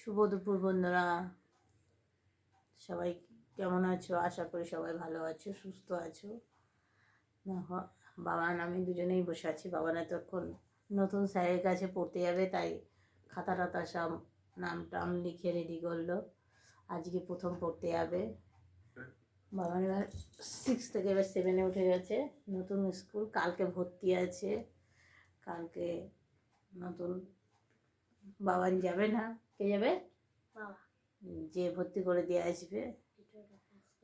শুভ দুপুর বন্ধুরা, সবাই কেমন আছো? আশা করি সবাই ভালো আছো, সুস্থ আছো। দেখো, বাবান আমি দুজনেই বসে আছি। বাবান এতক্ষণ নতুন স্যারের কাছে পড়তে যাবে, তাই খাতা টাতা সব নাম টাম লিখে রেডি করলো। আজকে প্রথম পড়তে যাবে। বাবান এবার 6 থেকে এবার 7-এ উঠে গেছে। নতুন স্কুল, কালকে ভর্তি আছে। কালকে নতুন বাবান যাবে না, কে যাবে? যে ভর্তি করে দিয়ে আসবে।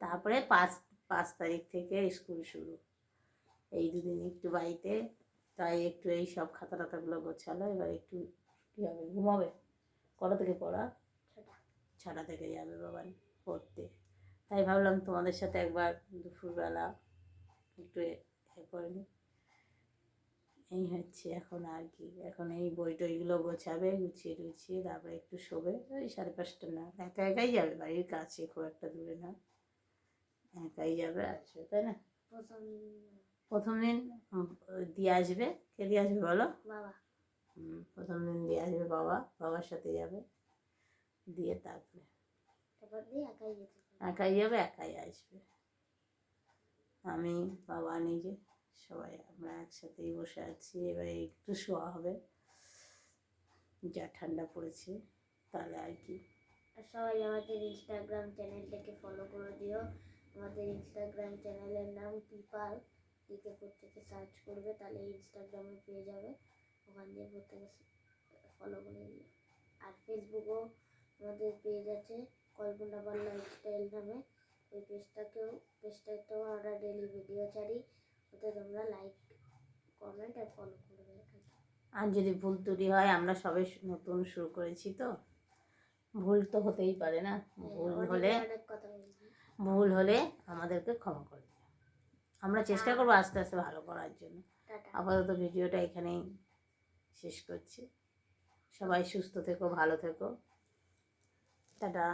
তারপরে 5 তারিখ থেকে স্কুল শুরু। এই দুদিন একটু বাড়িতে, তাই একটু এই সব খাতা টাতাগুলো গোছালো। এবার একটু কী হবে, ঘুমাবে। কটা থেকে পড়া? 6টা থেকে যাবে বাবান পড়তে। তাই ভাবলাম তোমাদের সাথে একবার দুপুরবেলা একটু করে নিই। এই হচ্ছে এখন আর কি। এখন এই বই টইগুলো গোছাবে, গুছিয়ে টুছিয়ে তারপরে একটু শোবে। ওই 5:30 না, একা একাই যাবে, বাড়ির কাছে, খুব একটা দূরে না, একাই যাবে, আসবে, তাই না? প্রথম দিন দিয়ে আসবে। কে দিয়ে আসবে বলো? বাবা। প্রথম দিন দিয়ে আসবে বাবা, বাবার সাথে যাবে। দিয়ে তারপরে একাই যাবে, একাই আসবে। আমি, বাবা, নিজে সবাই আমরা একসাথেই বসে আছি। এবার একটু শোয়া হবে, যা ঠান্ডা পড়েছে, তাহলে আর কি। সবাই আমাদের ইনস্টাগ্রাম চ্যানেলটাকে ফলো করে দিও। আমাদের ইনস্টাগ্রাম চ্যানেলের নাম পিপাল। লিখে প্রত্যেকে সার্চ করবে, তাহলে ইনস্টাগ্রামে পেয়ে যাবে। ওখান দিয়ে প্রত্যেকে ফলো করে দিও। আর ফেসবুকেও আমাদের পেজ আছে, কল্পনা পাল লাইফস্টাইল নামে। ওই পেজটাতেও আমরা ডেলি ভিডিও ছাড়ি। ওতে তোমরা লাইক, কমেন্ট আর ফলো করবে। আর যদি ভুল ত্রুটি হয়, আমরা সবে নতুন শুরু করেছি, তো ভুল তো হতেই পারে না। ভুল হলে আমাদেরকে ক্ষমা করে দিও। আমরা চেষ্টা করবো আস্তে আস্তে ভালো করার জন্য। আপাতত ভিডিওটা এখানেই শেষ করছি। সবাই সুস্থ থেকো, ভালো থেকো, টাটা।